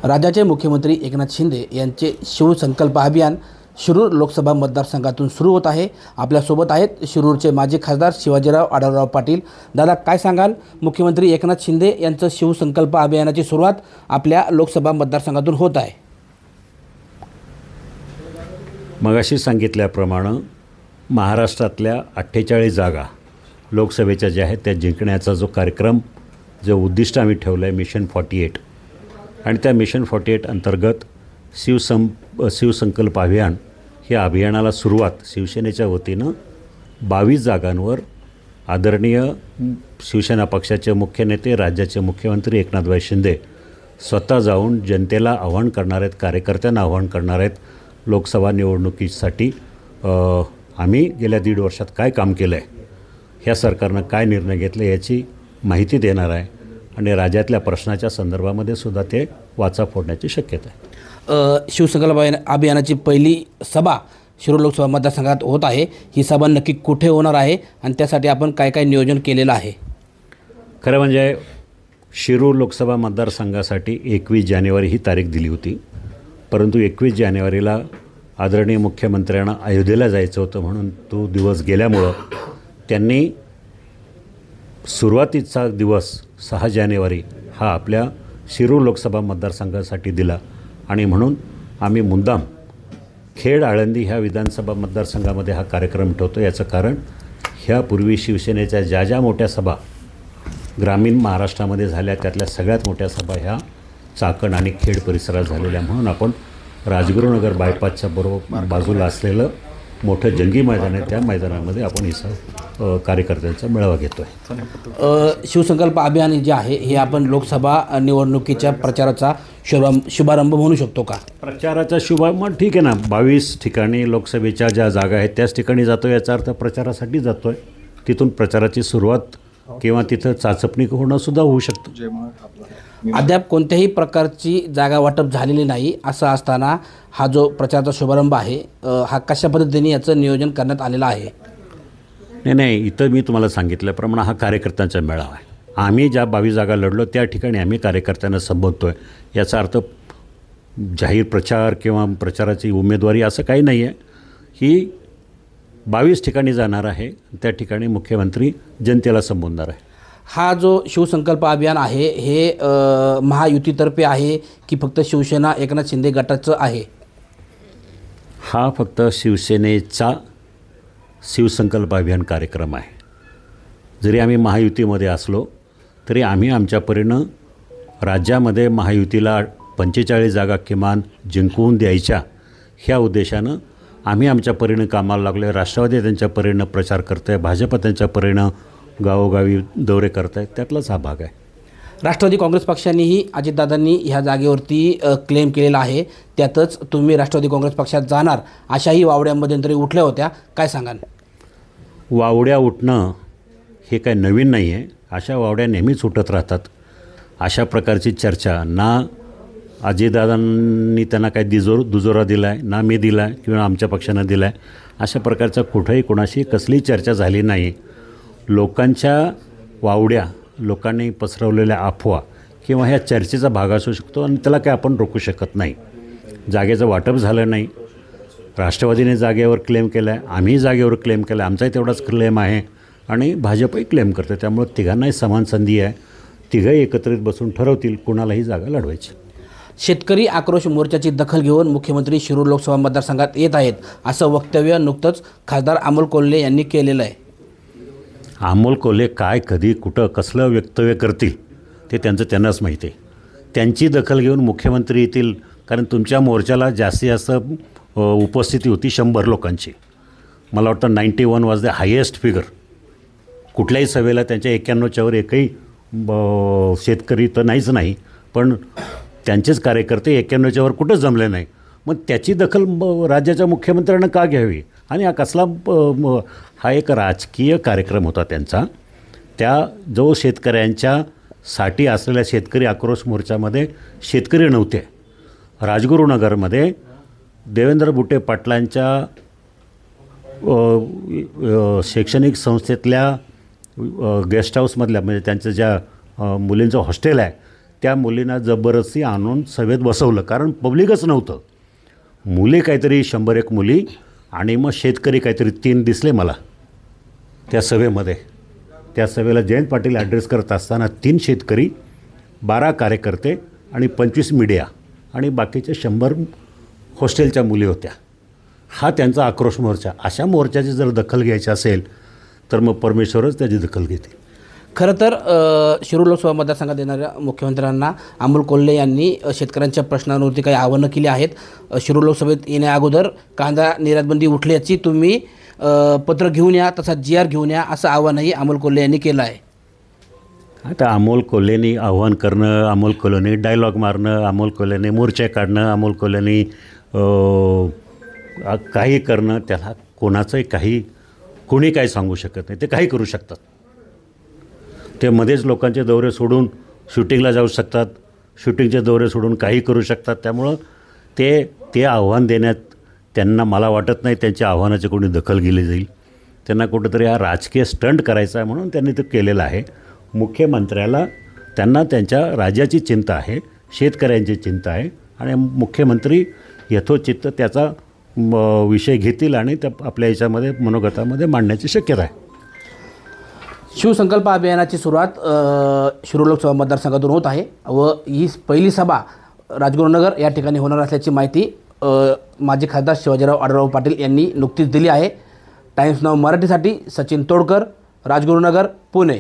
राज्याचे मुख्यमंत्री एकनाथ शिंदे यांचे शिवसंकल्प अभियान शिरूर लोकसभा मतदारसंघातून सुरू होत आहे। आपल्यासोबत आहेत शिरूरचे माजी खासदार शिवाजीराव आढळराव पाटील। दादा, काय सांगाल? मुख्यमंत्री एकनाथ शिंदे यांचं शिवसंकल्प अभियानाची सुरुवात आपल्या लोकसभा मतदारसंघातून होत आहे। मगाशी सांगितल्याप्रमाणे महाराष्ट्रातल्या 48 जागा लोकसभेच्या ज्या आहेत त्या जिंकण्याचा जो कार्यक्रम, जो उद्दिष्ट आम्ही ठेवलं आहे मिशन 48, आणि त्या मिशन 48 अंतर्गत शिवसंकल्प अभियान या अभियानाला सुरुवात शिवसेनेच्या वतीनं 22 जागांवर आदरणीय शिवसेना पक्षाचे मुख्य नेते, राज्याचे मुख्यमंत्री एकनाथभाई शिंदे स्वतः जाऊन जनतेला आवाहन करणार आहेत, कार्यकर्त्यांना आवाहन करणार आहेत। लोकसभा निवडणुकीसाठी आम्ही गेल्या 1.5 वर्षात काय काम केलं आहे, ह्या सरकारनं काय निर्णय घेतले याची माहिती देणार आहे आणि राज्यातल्या प्रश्नाच्या संदर्भामध्ये सुद्धा ते वाचा फोडण्याची शक्यता आहे। शिवसंकल्प अभियानाची पहिली सभा शिरूर लोकसभा मतदारसंघात होत आहे। ही सभा नक्की कुठे होणार आहे आणि त्यासाठी आपण काय काय नियोजन केलेलं आहे? खरं म्हणजे शिरूर लोकसभा मतदारसंघासाठी 21 जानेवारी ही तारीख दिली होती, परंतु 21 जानेवारीला आदरणीय मुख्यमंत्र्यांना अयोध्येला जायचं होतं, म्हणून तो दिवस गेल्यामुळं त्यांनी सुरुवातीचा दिवस 6 जानेवारी हा आपल्या शिरूर लोकसभा मतदारसंघासाठी दिला आणि म्हणून आम्ही मुद्दाम खेड आळंदी ह्या विधानसभा मतदारसंघामध्ये हा कार्यक्रम ठेवतो। याचं कारण ह्यापूर्वी शिवसेनेच्या ज्या मोठ्या सभा ग्रामीण महाराष्ट्रामध्ये झाल्या त्यातल्या सगळ्यात मोठ्या सभा ह्या चाकण आणि खेड परिसरात झालेल्या, म्हणून आपण राजगुरुनगर बायपासच्या बरोबर बाजूला असलेलं मोठं जंगी मैदान आहे, त्या मैदानामध्ये आपण ही कार्यकर्त्यांचा मेळावा घेतो आहे। शिवसंकल्प अभियान जे आहे हे आपण लोकसभा निवडणुकीच्या प्रचाराचा शुभारंभ म्हणू शकतो का? प्रचाराचा शुभारंभ ठीक आहे ना, 22 ठिकाणी लोकसभेच्या ज्या जागा आहेत त्याच ठिकाणी जातो, याचा अर्थ प्रचारासाठी जातो आहे। तिथून प्रचाराची सुरुवात किंवा तिथं चाचपणी होणंसुद्धा होऊ शकतं। अद्याप कोणत्याही प्रकारची जागा वाटप झालेली नाही, असं असताना हा जो प्रचाराचा शुभारंभ आहे हा कशा पद्धतीने याचं नियोजन करण्यात आलेलं आहे? नाही, इथं मी तुम्हाला सांगितल्याप्रमाणे हा कार्यकर्त्यांचा मेळावा आहे। आम्ही ज्या 22 जागा लढलो त्या ठिकाणी आम्ही कार्यकर्त्यांना संबोधतो आहे। याचा अर्थ जाहीर प्रचार किंवा प्रचाराची उमेदवारी असं काही नाही आहे। ही 22 ठिकाणी जाणार आहे, त्या ठिकाणी मुख्यमंत्री जनतेला संबोधणार आहे। हा जो शिवसंकल्प अभियान आहे हे महायुतीतर्फे आहे की फक्त शिवसेना एकनाथ शिंदे गटाचं आहे? हा फक्त शिवसेनेचा शिवसंकल्प अभियान कार्यक्रम आहे। जरी आम्ही महायुतीमध्ये असलो तरी आम्ही आमच्या परीनं राज्यामध्ये महायुतीला 45 जागा किमान जिंकवून द्यायच्या ह्या उद्देशानं आम्ही आमच्या परीनं कामाला लागलो आहे। राष्ट्रवादी त्यांच्या परीनं प्रचार करत आहे, भाजप त्यांच्या परीनं गावोगावी दौरे करत आहेत, त्यातलाच हा भाग आहे। राष्ट्रवादी काँग्रेस पक्षानेही अजितदादांनी ह्या जागेवरती क्लेम केलेला आहे, त्यातच तुम्ही राष्ट्रवादी काँग्रेस पक्षात जाणार अशाही वावड्या मध्यंतरी उठल्या होत्या, काय सांगाल? वावड्या उठणं हे काय नवीन नाही आहे, अशा वावड्या नेहमीच उठत राहतात। अशा प्रकारची चर्चा ना अजितदादांनी त्यांना काय दुजोरा दिला आहे, ना मी दिला आहे किंवा आमच्या पक्षानं दिला आहे। अशा प्रकारचा कुठंही कोणाशी कसलीही चर्चा झाली नाही। लोकांच्या वावड्या, लोकांनी पसरवलेल्या अफवा किंवा ह्या चर्चेचा भाग असू शकतो आणि त्याला काय आपण रोखू शकत नाही। जागेचं वाटप झालं नाही, राष्ट्रवादीने जागेवर क्लेम केला आहे, आम्ही जागेवर क्लेम केला आहे, आमचाही तेवढाच क्लेम आहे आणि भाजपही क्लेम करते, त्यामुळे तिघांनाही समान संधी आहे। तिघंही एकत्रित बसून ठरवतील कुणालाही जागा लढवायची। शेतकरी आक्रोश मोर्चाची दखल घेऊन मुख्यमंत्री शिरूर लोकसभा मतदारसंघात येत आहेत असं वक्तव्य नुकतंच खासदार अमोल कोल्हे यांनी केलेलं आहे। अमोल कोल्हे काय, कधी, कुठं, कसलं वक्तव्य करतील ते त्यांनाच माहिती आहे। त्यांची दखल घेऊन मुख्यमंत्री येतील, कारण तुमच्या मोर्चाला जास्तीत जास्त उपस्थिती होती 100 लोकांची। मला वाटतं 91 वॉज द हायेस्ट फिगर। कुठल्याही सभेला त्यांच्या 91च्या वर एकही शेतकरी तर नाहीच नाही, पण त्यांचेच कार्यकर्ते 91च्या वर कुठंच जमले नाही। मग त्याची दखल राज्याच्या मुख्यमंत्र्यांना का घ्यावी? आणि हा कसला हा एक राजकीय कार्यक्रम होता त्यांचा। त्या जो शेतकऱ्यांच्या साठी असलेल्या शेतकरी आक्रोश मोर्चामध्ये शेतकरी नव्हते। राजगुरुनगरमध्ये देवेंद्र बुटे पाटलांच्या शैक्षणिक संस्थेतल्या गेस्ट हाऊसमधल्या, म्हणजे त्यांचं ज्या मुलींचं हॉस्टेल आहे त्या मुलींना जबरदस्ती आणून सभेत बसवलं, कारण पब्लिकच नव्हतं. मुली काहीतरी 100-1 मुली आणि मग शेतकरी काहीतरी 3 दिसले मला त्या सभेमध्ये. त्या सभेला जयंत पाटील ॲड्रेस करत असताना 3 शेतकरी, 12 कार्यकर्ते आणि 25 मीडिया आणि बाकीचे 100 हॉस्टेलच्या मुली होत्या. हा त्यांचा आक्रोश मोर्चा. अशा मोर्चाची जर दखल घ्यायची असेल तर मग परमेश्वरच त्याची दखल घेते. खरं तर शिरूर लोकसभा मतदारसंघात येणाऱ्या मुख्यमंत्र्यांना अमोल कोल्हे यांनी शेतकऱ्यांच्या प्रश्नांवरती काही आव्हानं केली आहेत. शिरूर लोकसभेत येण्या अगोदर कांदा निर्यातबंदी उठल्याची तुम्ही पत्र घेऊन या, तसा GR घेऊन या, असं आव्हानही अमोल कोल्हे यांनी केलं आहे. आता अमोल कोल्हेनी आव्हान करणं, अमोल कोल्हेनी डायलॉग मारणं, अमोल कोल्हेने मोर्चे काढणं, अमोल कोल्हेनी काही करणं, त्याला कोणाचंही कोणी काही सांगू शकत नाही. ते काही करू शकतात. ते मध्येच लोकांचे दौरे सोडून शूटिंगला जाऊ शकतात, शूटिंगचे दौरे सोडून काही करू शकतात. त्यामुळं ते आव्हान देण्यात त्यांना, मला वाटत नाही त्यांच्या आव्हानाची कोणी दखल घेतली जाईल. त्यांना कुठंतरी हा राजकीय स्टंट करायचा आहे म्हणून त्यांनी ते केलेलं आहे. मुख्यमंत्र्याला, त्यांना त्यांच्या राज्याची चिंता आहे, शेतकऱ्यांची चिंता आहे आणि मुख्यमंत्री यथोचित्त त्याचा विषय घेतील आणि त्या आपल्या याच्यामध्ये मनोगतामध्ये मांडण्याची शक्यता आहे. शिवसंकल्प अभियानाची सुरुवात शिरूर लोकसभा मतदारसंघातून होत आहे व ही पहिली सभा राजगुरुनगर या ठिकाणी होणार असल्याची माहिती माजी खासदार शिवाजीराव आढळराव पाटील यांनी नुकतीच दिली आहे. टाइम्स नाऊ मराठीसाठी सचिन तोडकर, राजगुरुनगर, पुणे.